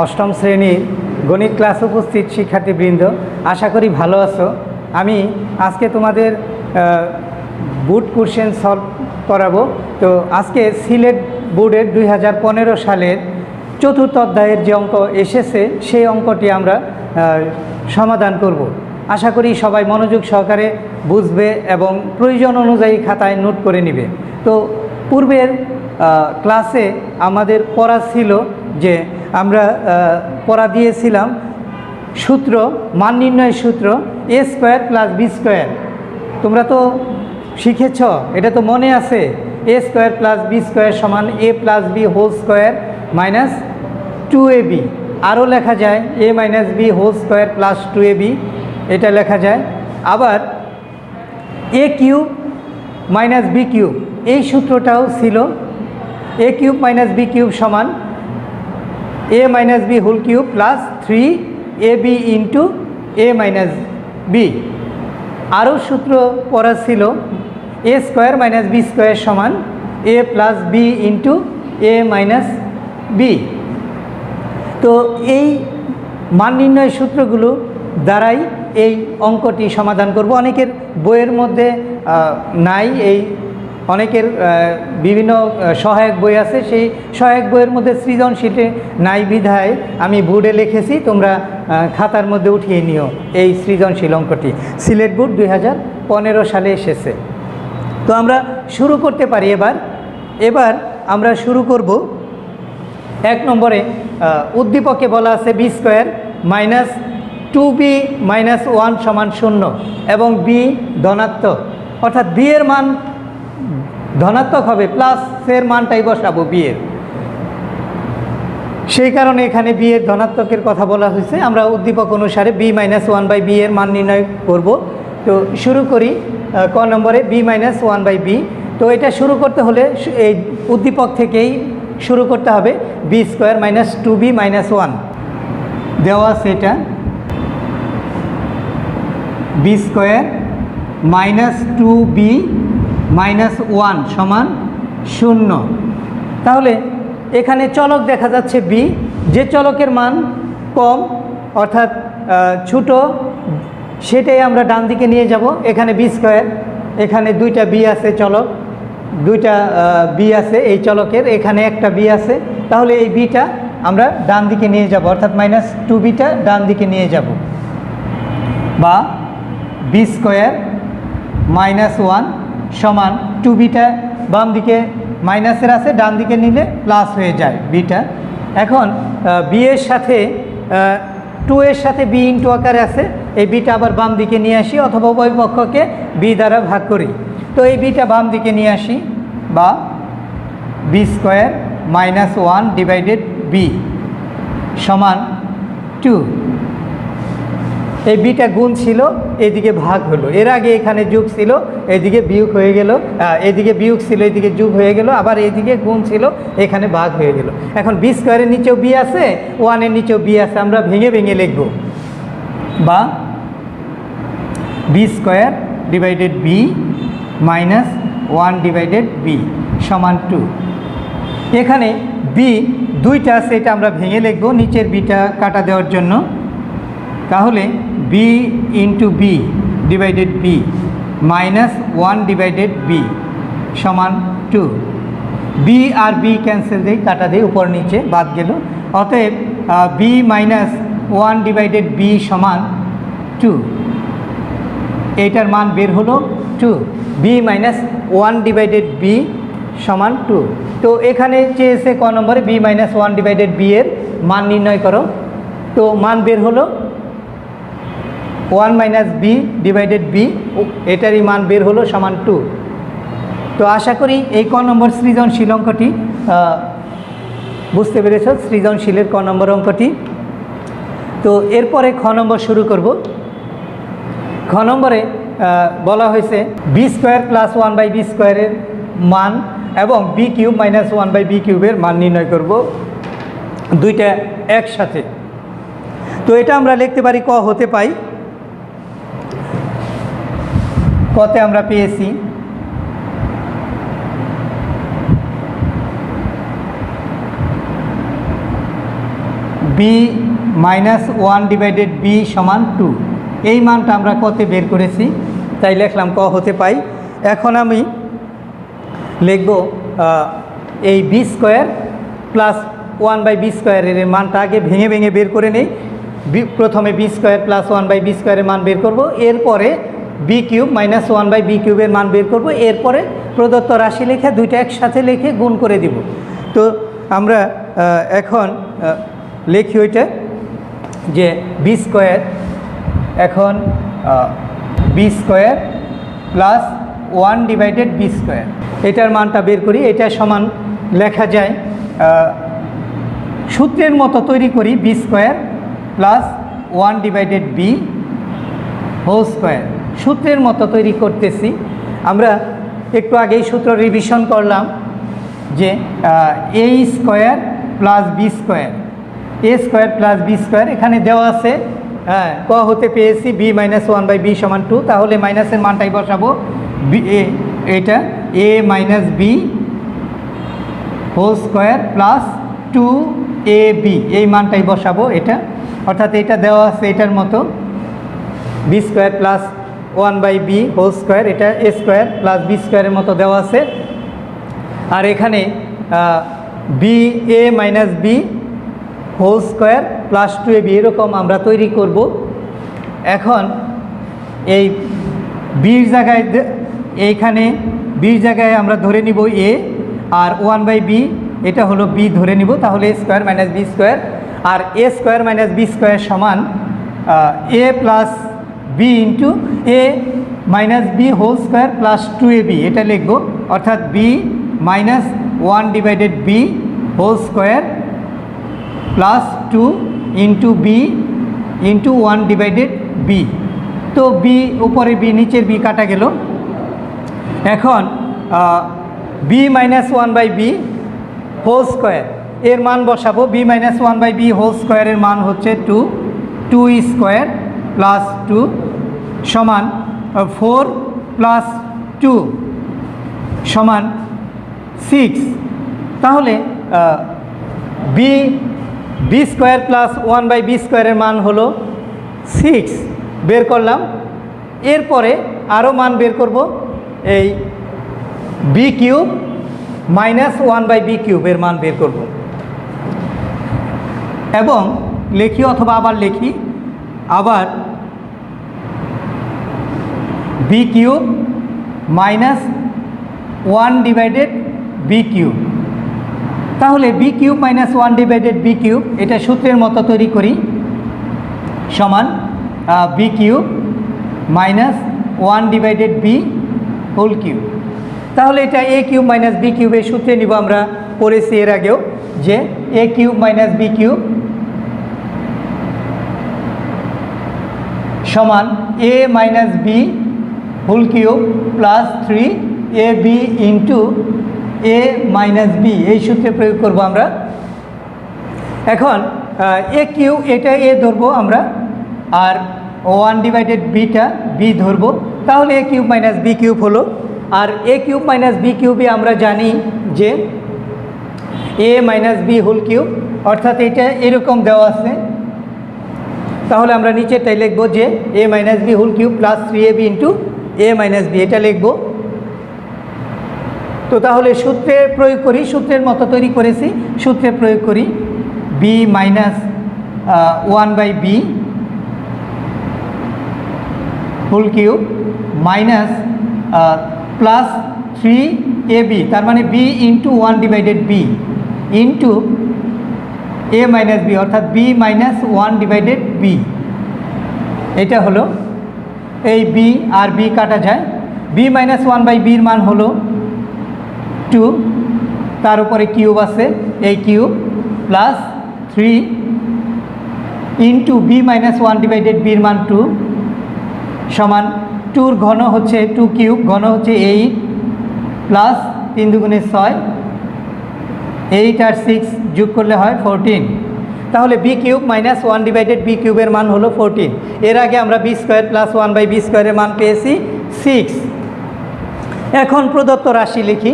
অষ্টম শ্রেণীর গণিত ক্লাস উপস্থিত শিক্ষার্থীবৃন্দ, আশা করি ভালো আছো। আমি আজকে তোমাদের বোর্ড কোশ্চেন সলভ করাবো। তো আজকে সিলেট বোর্ডের 2015 সালের চতুর্থ অধ্যায়ের যে অঙ্ক এসেছে সেই অঙ্কটি আমরা সমাধান করব। আশা করি সবাই মনোযোগ সহকারে বুঝবে এবং প্রয়োজন অনুযায়ী খাতায় নোট করে নেবে। তো পূর্বের ক্লাসে আমাদের পড়া ছিল যে আমরা পড়া দিয়েছিলাম সূত্র, মান নির্ণয়ের সূত্র a square plus B square. তোমরা তো শিখেছ, এটা তো মনে আছে। a square plus B square সমান a plus B whole square minus 2ab। আরও লেখা যায় a minus B whole square plus 2ab, এটা লেখা যায়। আবার a cube minus B cube, এই সূত্রটাও ছিল। a cube minus B cube সমান a minus B whole cube plus 3ab into a minus B. আরও সূত্র পড়া ছিল a square minus B square সমান a plus B into a minus B. তো এই মান নির্ণয় সূত্রগুলো দ্বারাই এই অঙ্কটি সমাধান করব। অনেকের বইয়ের মধ্যে নাই, এই অনেকের বিভিন্ন সহায়ক বই আছে, সেই সহায়ক বইয়ের মধ্যে সৃজনশীলে নাই বিধায় আমি বোর্ডে লিখেছি, তোমরা খাতার মধ্যে উঠিয়ে নিও। এই সৃজনশীল অঙ্কটি সিলেট বোর্ড 2015 সালে এসেছে। তো আমরা শুরু করতে পারি। এবার আমরা শুরু করব। 1 নম্বরে উদ্দীপকে বলা আছে b square minus 2b minus 1 সমান 0 এবং বি ধনাত্মক, অর্থাৎ বি এর মান ধনাত্মক হবে, প্লাসের মানটাই বসাবো বি এর। সেই কারণে এখানে বি এর ধনাত্মকের কথা বলা হয়েছে। আমরা উদ্দীপক অনুসারে বি মাইনাস 1 বাই বি এর মান নির্ণয় করব। তো শুরু করি ক নম্বরে বি মাইনাস 1 বাই বি। তো এটা শুরু করতে হলে এই উদ্দীপক থেকেই শুরু করতে হবে। B square minus 2b minus 1 দেওয়া আছে, এটা B square minus 2b minus 1 সমান 0। তাহলে এখানে চলক দেখা যাচ্ছে বি, যে চলকের মান কম অর্থাৎ ছোট সেটাই আমরা ডান দিকে নিয়ে যাব। এখানে বি স্কোয়ার, এখানে দুইটা বি আছে, চলক দুইটা বি আছে এই চলকের, এখানে একটা বি আছে, তাহলে এই বিটা আমরা ডান দিকে নিয়ে যাব, অর্থাৎ মাইনাস 2bটা ডান দিকে নিয়ে যাব। বা বি স্কোয়ার মাইনাস 1 সমান 2bটা বাম দিকে মাইনাসের আছে, ডান দিকে নিলে প্লাস হয়ে যায় বিটা। এখন বি এর সাথে 2 এর সাথে বি ইন্টু আকারে আছে, এই বিটা আবার বাম দিকে নিয়ে আসি, অথবা উভয় পক্ষকে বি দ্বারা ভাগ করি। তো এই বিটা বাম দিকে নিয়ে আসি, বা B square minus 1 divided B সমান 2। এই বিটা গুণ ছিল, এদিকে ভাগ হলো। এর আগে এখানে যোগ ছিল, এদিকে বিয়োগ হয়ে গেল, এদিকে বিয়োগ ছিল, এদিকে যোগ হয়ে গেল, আবার এদিকে গুণ ছিল, এখানে ভাগ হয়ে গেল। এখন বি স্কোয়ারের নিচেও বি আছে, 1 এর নিচেও বি আছে, আমরা ভেঙে ভেঙে লিখব। বা B square divided B minus 1 divided B সমান 2। এখানে বি দুইটা আছে, এটা আমরা ভেঙে লিখব নিচের বিটা কাটা দেওয়ার জন্য। তাহলে B into B divided B minus 1 divided B সমান 2। বি আর বি ক্যান্সেল দেই, কাটা দেই, উপর নিচে বাদ গেল। অতএব বি মাইনাস 1 ডিভাইডেড বি সমান 2। এইটার মান বের হলো 2। বি মাইনাস 1 ডিভাইডেড বি সমান 2। তো এখানে চেয়েছে ক নম্বরে বি মাইনাস 1 ডিভাইডেড বি এর মান নির্ণয় করো। তো মান বের হলো 1 মাইনাস বি ডিভাইডেড বি, এটারই মান বের হলো সমান 2। তো আশা করি এই ক নম্বর সৃজনশীল অঙ্কটি বুঝতে পেরেছ, সৃজনশীলের ক নম্বর অঙ্কটি। তো এরপরে খ নম্বর শুরু করব। খ নম্বরে বলা হয়েছে B square plus 1 by B স্কোয়ারের মান এবং B cube minus 1 by B কিউবের মান নির্ণয় করব, দুইটা একসাথে। তো এটা আমরা লিখতে পারি ক হতে পাই। কতে আমরা পেয়েছি বি মাইনাস 1 ডিভাইডেড বি সমান 2। এই মানটা আমরা কতে বের করেছি, তাই লিখলাম ক হতে পাই। এখন আমি লিখব এই বি স্কোয়ার প্লাস 1/b স্কোয়ারের মানটা আগে ভেঙে ভেঙে বের করে নেই। প্রথমে বি স্কোয়ার প্লাস 1/b স্কোয়ারের মান বের করব, এরপরে বি কিউব মাইনাস 1/b কিউবের মান বের করব, এরপরে প্রদত্ত রাশি লিখে দুইটা একসাথে লিখে গুণ করে দিব। তো আমরা এখন লিখি ওইটা যে বি স্কোয়ার, এখন B square plus 1 divided B square, এটার মানটা বের করি। এটা সমান লেখা যায় সূত্রের মতো তৈরি করি, B square plus 1 divided B whole square. সূত্রের মতো তৈরি করতেছি আমরা। একটু আগেই সূত্র রিভিশন করলাম যে এ স্কোয়ার প্লাস বি স্কোয়ার, এ স্কোয়ার প্লাস বি স্কোয়ার এখানে দেওয়া আছে। হ্যাঁ, ক হতে পেয়েছি বি মাইনাস 1/b সমান 2, তাহলে মাইনাসের মানটাই বসাবো। বি এটা a minus B whole square plus 2ab, এই মানটাই বসাবো এটা, অর্থাৎ এটা দেওয়া আছে এটার মতো B square plus 1/b whole square, এটা এ স্কোয়ার প্লাস বি স্কোয়ারের মতো দেওয়া আছে। আর এখানে b a minus B whole square plus 2ab এরকম আমরা তৈরি করব। এখন এই বির জায়গায়, এইখানে বির জায়গায় আমরা ধরে নিব এ, আর 1/b এটা হলো বি ধরে নিব, তাহলে a square minus B square, আর a square minus B square সমান এ প্লাস বি ইন্টু এ minus B whole square plus 2ab এটা লিখব, অর্থাৎ b minus 1 divided B whole square plus 2 into b into 1 divided b. তো b উপরে b, নিচের b কাটা গেল। এখন B minus 1/b whole square এর মান বসাবো। বি মাইনাস 1/b হোল স্কোয়ারের মান হচ্ছে 2 স্কোয়ার প্লাস 2 সমান 4 প্লাস 2 সমান 6। তাহলে বি স্কোয়ার প্লাস 1/b স্কোয়ারের মান হলো 6 বের করলাম। এরপরে আরও মান বের করব, এই বি কিউব মাইনাস 1/b কিউবের মান বের করব, এবং লিখি অথবা আবার লিখি আবার b cube minus 1 divided B cube. তাহলে B cube minus 1 divided B cube এটা সূত্রের মতো তৈরি করি, সমান b cube minus 1 divided B whole cube. তাহলে এটা এ কিউব মাইনাস বি কিউবের সূত্রে নিব, আমরা পড়েছি এর আগেও যে a cube minus B cube সমান a minus B whole cube plus 3ab into A minus b, এই সূত্রে প্রয়োগ করব আমরা। এখন এ কিউব এটা এ ধরবো আমরা, আর 1 ডিভাইডেড বিটা বি ধরবো, তাহলে এ কিউব মাইনাস বি কিউব হলো। আর এ কিউব মাইনাস বি কিউবে আমরা জানি যে a minus B whole cube, অর্থাৎ এটা এরকম দেওয়া আছে। তাহলে আমরা নিচেরটাই লিখব যে a minus B whole cube plus 3ab into A minus B, এটা লিখব। তো তাহলে সূত্রে প্রয়োগ করি, সূত্রের মতো তৈরি করেছি, সূত্রে প্রয়োগ করি b minus 1/b whole cube minus plus 3ab, তার মানে b into 1 divided B into এ মাইনাস বি, অর্থাৎ বি মাইনাস 1 ডিভাইডেড বি। এটা হলো এই বি আর বি কাটা যায়। বি মাইনাস 1/bর মান হলো 2, তার উপরে কিউব আছে, এই cube plus 3 into B minus 1 divided বির মান 2 সমান 2র ঘন হচ্ছে 2 কিউব, ঘন হচ্ছে 8 প্লাস 3 দুগুণে 6, 8 আর 6 যোগ করলে হয় 14। তাহলে B cube minus 1 divided B কিউবের মান হলো 14। এর আগে আমরা বি স্কোয়ার প্লাস 1/b স্কোয়ারের মান পেয়েছি 6। এখন প্রদত্ত রাশি লিখি,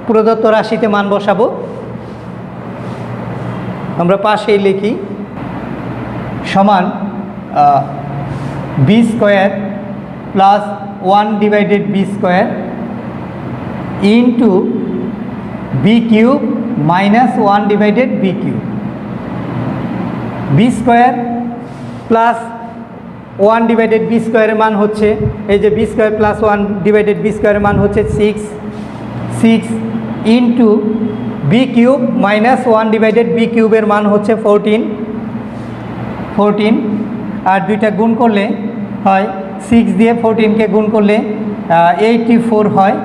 প্রদত্ত রাশিতে মান বসাবো, আমরা পাশেই লিখি সমান B square plus 1 divided B square into B cube minus 1 divided B cube. B square plus 1 divided B স্কোয়ারের মান হচ্ছে এই যে B square plus 1 divided B স্কোয়ারের মান হচ্ছে 6 into B cube minus 1 divided B কিউবের মান হচ্ছে 14 আর দুইটা গুণ করলে হয় 6 দিয়ে 14কে গুণ করলে 84 হয়।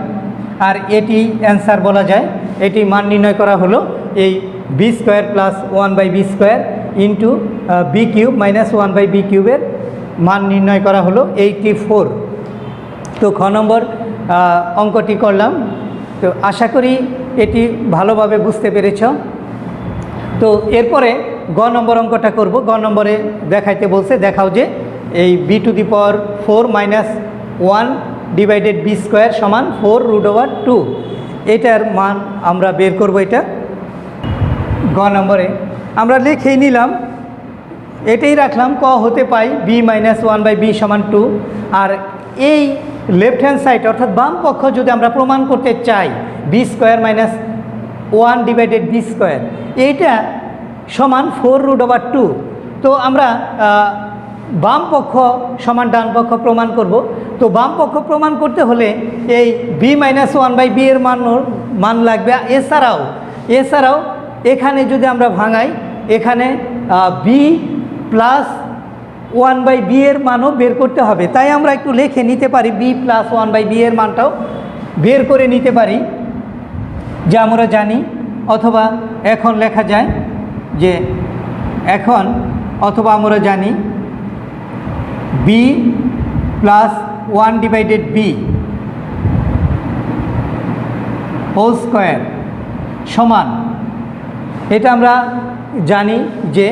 আর এটি অ্যান্সার বলা যায়, এটি মান নির্ণয় করা হলো এই B square plus 1 by B square into B cube minus 1 by B কিউবের মান নির্ণয় করা হলো 84। তো খ নম্বর অঙ্কটি করলাম। তো আশা করি এটি ভালোভাবে বুঝতে পেরেছ। তো এরপরে গ নম্বর অঙ্কটা করব। গ নম্বরে দেখাইতে বলছে, দেখাও যে এই B to the power 4 minus 1 divided B square সমান 4√2, এটার মান আমরা বের করব। এটা গ নম্বরে আমরা লিখেই নিলাম, এটাই রাখলাম ক হতে পাই বি মাইনাস 1 বাই বি সমান 2। আর এই লেফট হ্যান্ড সাইড অর্থাৎ বাম পক্ষ যদি আমরা প্রমাণ করতে চাই B square minus 1 divided B square, এইটা সমান 4√2। তো আমরা বাম পক্ষ সমান ডান পক্ষ প্রমাণ করব। তো বাম পক্ষ প্রমাণ করতে হলে এই বি মাইনাস 1 বাই বি এর মান লাগবে। এছাড়াও এখানে যদি আমরা ভাঙাই, এখানে বি প্লাস 1 বাই বি এর মানও বের করতে হবে। তাই আমরা একটু লিখে নিতে পারি বি প্লাস 1 বাই বি এর মানটাও বের করে নিতে পারি, যা আমরা জানি। অথবা এখন লেখা যায় যে অথবা আমরা জানি B plus 1 divided B whole square সমান, এটা আমরা জানি যে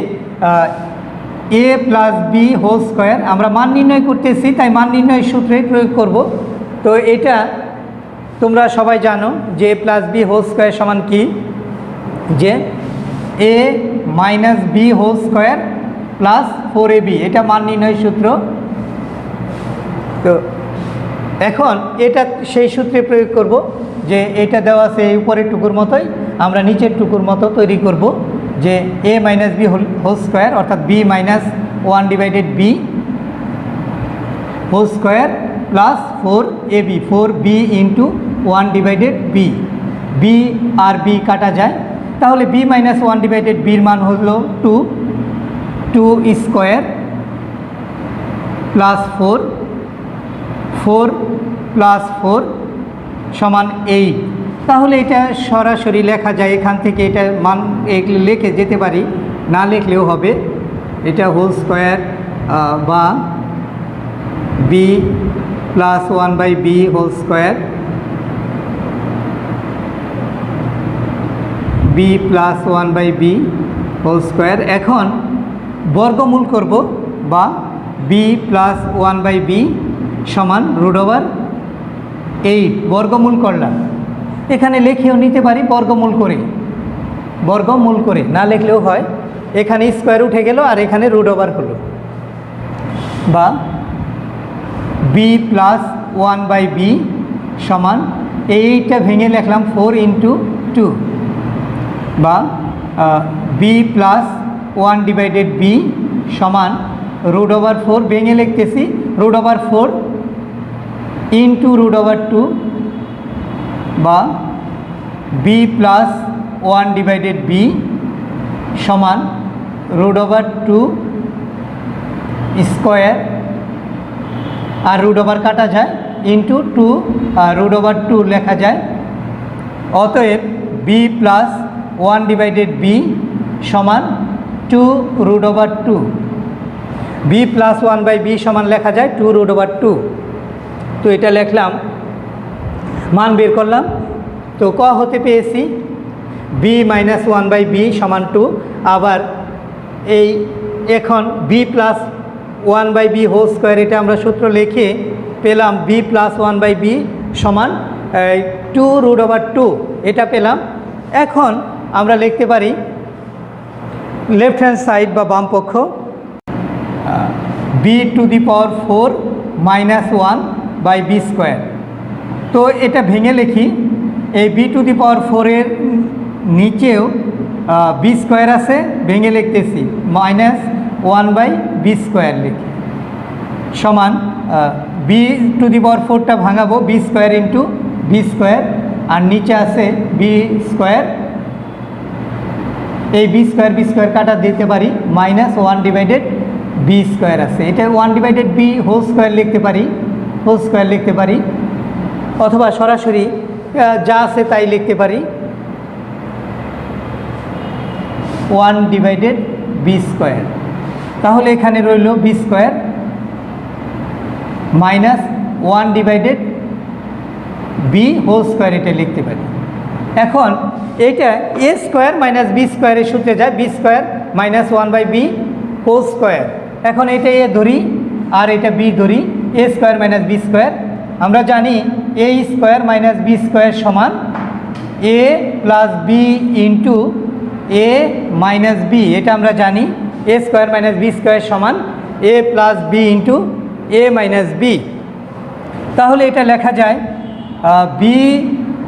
এ প্লাস বি হোল স্কোয়ার। আমরা মান নির্ণয় করতেছি, তাই মান নির্ণয় সূত্রে প্রয়োগ করব। তো এটা তোমরা সবাই জানো যে এ প্লাস বি হোল স্কোয়ার সমান কি, যে a minus B whole square plus 4ab, এটা মান নির্ণয় সূত্র। তো এখন এটা সেই সূত্রে প্রয়োগ করব যে এটা দেওয়া আছে এই উপরের টুকুর মতোই, আমরা নিচের টুকুর মতো তৈরি করব যে a minus B whole square অর্থাৎ b minus 1 divided B whole square plus 4ab, 4b into 1 divided b. B আর বি কাটা যায়, তাহলে বি মাইনাস 1 ডিভাইডেড বির মান হলো 2 স্কোয়ার প্লাস 4 প্লাস 4 সমান 8। তাহলে এটা সরাসরি লেখা যায়, এখান থেকে এটা মান লিখে যেতে পারি, না লিখলেও হবে। এটা হোল স্কোয়ার বা B plus 1 by B whole square, B plus 1 by B whole square. এখন বর্গমূল করব, বা বি প্লাস 1 বাই বি সমান √8 বর্গমূল করলাম। এখানে লিখেও নিতে পারি বর্গমূল করে, না লিখলেও হয়। এখানে স্কোয়ার উঠে গেল আর এখানে √ওভার হলো, বা বি প্লাস 1 বাই বি সমান এইটা ভেঙে লিখলাম 4 ইন্টু 2, বা বি প্লাস 1 ডিভাইডেড বি সমান √4 ভেঙে লিখতেছি √4 ইন্টু √2, বা বি প্লাস 1 ডিভাইডেড বি সমান √2 স্কোয়ার, আর √ওভার কাটা যায়, ইন্টু 2 √2 লেখা যায়। অতএব বি প্লাস 1 ডিভাইডেড বি সমান 2√2। বি প্লাস 1 বাই বি সমান লেখা যায় 2√2। তো এটা লিখলাম, মান বের করলাম। তো ক হতে পেয়েছি বি মাইনাস 1 বাই বি সমান 2। আবার এই এখন B plus 1 by B whole square, এটা আমরা সূত্র লিখে পেলাম বি প্লাস 1 বাই বি সমান 2√2, এটা পেলাম। এখন আমরা লিখতে পারি লেফট হ্যান্ড সাইড বা বাম পক্ষ B to the power 4 minus 1 by B square. তো এটা ভেঙে লিখি, এই বি টু দি পাওয়ার 4-এর নিচেও বি স্কোয়ার আছে, ভেঙে লিখতেছি মাইনাস 1 বাই বি স্কোয়ার লিখি সমান বি টু দি পাওয়ার 4টা ভাঙাবো b square into b square, আর নিচে আছে বি স্কোয়ার, এই বি স্কোয়ার কাটা দিতে পারি, মাইনাস 1 ডিভাইডেড বি স্কোয়ার আছে, এটা 1 ডিভাইডেড বি হোল স্কোয়ার লিখতে পারি, অথবা সরাসরি যা আছে তাই লিখতে পারি 1 ডিভাইডেড বি স্কোয়ার। তাহলে এখানে রইল B square minus 1 divided B whole square, এটা লিখতে পারি। এখন এইটা এ স্কোয়ার মাইনাস বি স্কোয়ারের সূত্রে যায়, B square minus 1 by B whole square. এখন এটা এ ধরি আর এটা বি ধরি, A square minus B square. আমরা জানি A square minus B square সমান এ প্লাস বি ইন্টু এ মাইনাস বি, এটা আমরা জানি A square minus B square সমান এ প্লাস বি ইন্টু এ মাইনাস বি। তাহলে এটা লেখা যায় B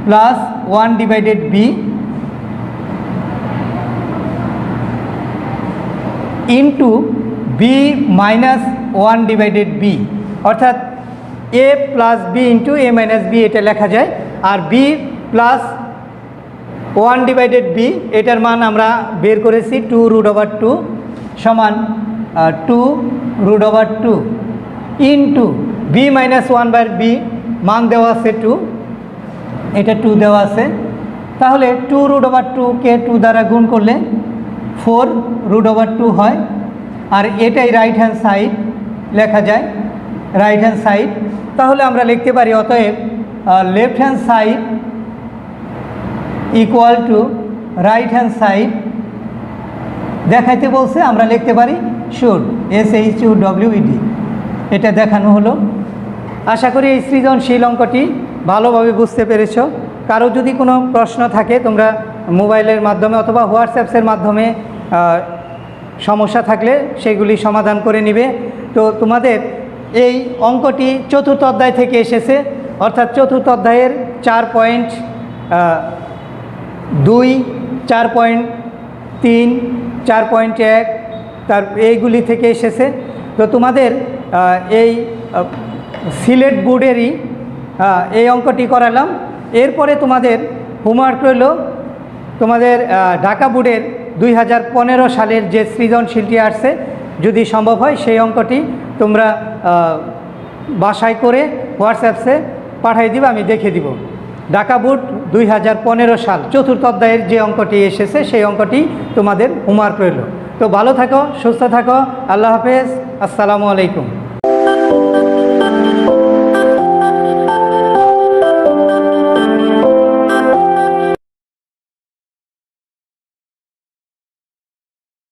plus 1 divided B into B minus 1 divided B, অর্থাৎ A plus B into A minus B এটা লেখা যায়। আর বি প্লাস 1 ডিভাইডেড বি এটার মান আমরা বের করেছি 2√2 সমান 2√2 into B minus 1 by B মান দেওয়া আছে 2, এটা 2 দেওয়া আছে। তাহলে 2√2কে 2 দ্বারা গুণ করলে 4√2 হয়, আর এটাই রাইট হ্যান্ড সাইড লেখা যায়, রাইট হ্যান্ড সাইড। তাহলে আমরা লিখতে পারি অতএব left hand side equal to right hand side দেখাইতে বলছে, আমরা লিখতে পারি শুড, SHUDWED, এটা দেখানো হলো। আশা করি এই সৃজনশীল অঙ্কটি ভালোভাবে বুঝতে পেরেছ। কারো যদি কোনো প্রশ্ন থাকে তোমরা মোবাইলের মাধ্যমে অথবা হোয়াটসঅ্যাপসের মাধ্যমে সমস্যা থাকলে সেগুলি সমাধান করে নিবে। তো তোমাদের এই অঙ্কটি চতুর্থ অধ্যায় থেকে এসেছে, অর্থাৎ চতুর্থ অধ্যায়ের 4.2, 4.3, 4.1 তার এইগুলি থেকে এসেছে। তো তোমাদের এই সিলেট বোর্ডেরই এই অঙ্কটি করালাম। এরপরে তোমাদের হোমওয়ার্ক রইল তোমাদের ঢাকা বোর্ডের 2015 সালের যে সৃজনশীলটি আসছে, যদি সম্ভব হয় সেই অঙ্কটি তোমরা বাসায় করে হোয়াটসঅ্যাপসে পাঠিয়ে দিবে, আমি দেখে দিব। ঢাকা বোর্ড 2015 সাল চতুর্থ অধ্যায়ের যে অঙ্কটি এসেছে সেই অঙ্কটি তোমাদের হোমওয়ার্ক রইল। তো ভালো থাকো, সুস্থ থাকো, আল্লাহ হাফেজ, আসসালামু আলাইকুম।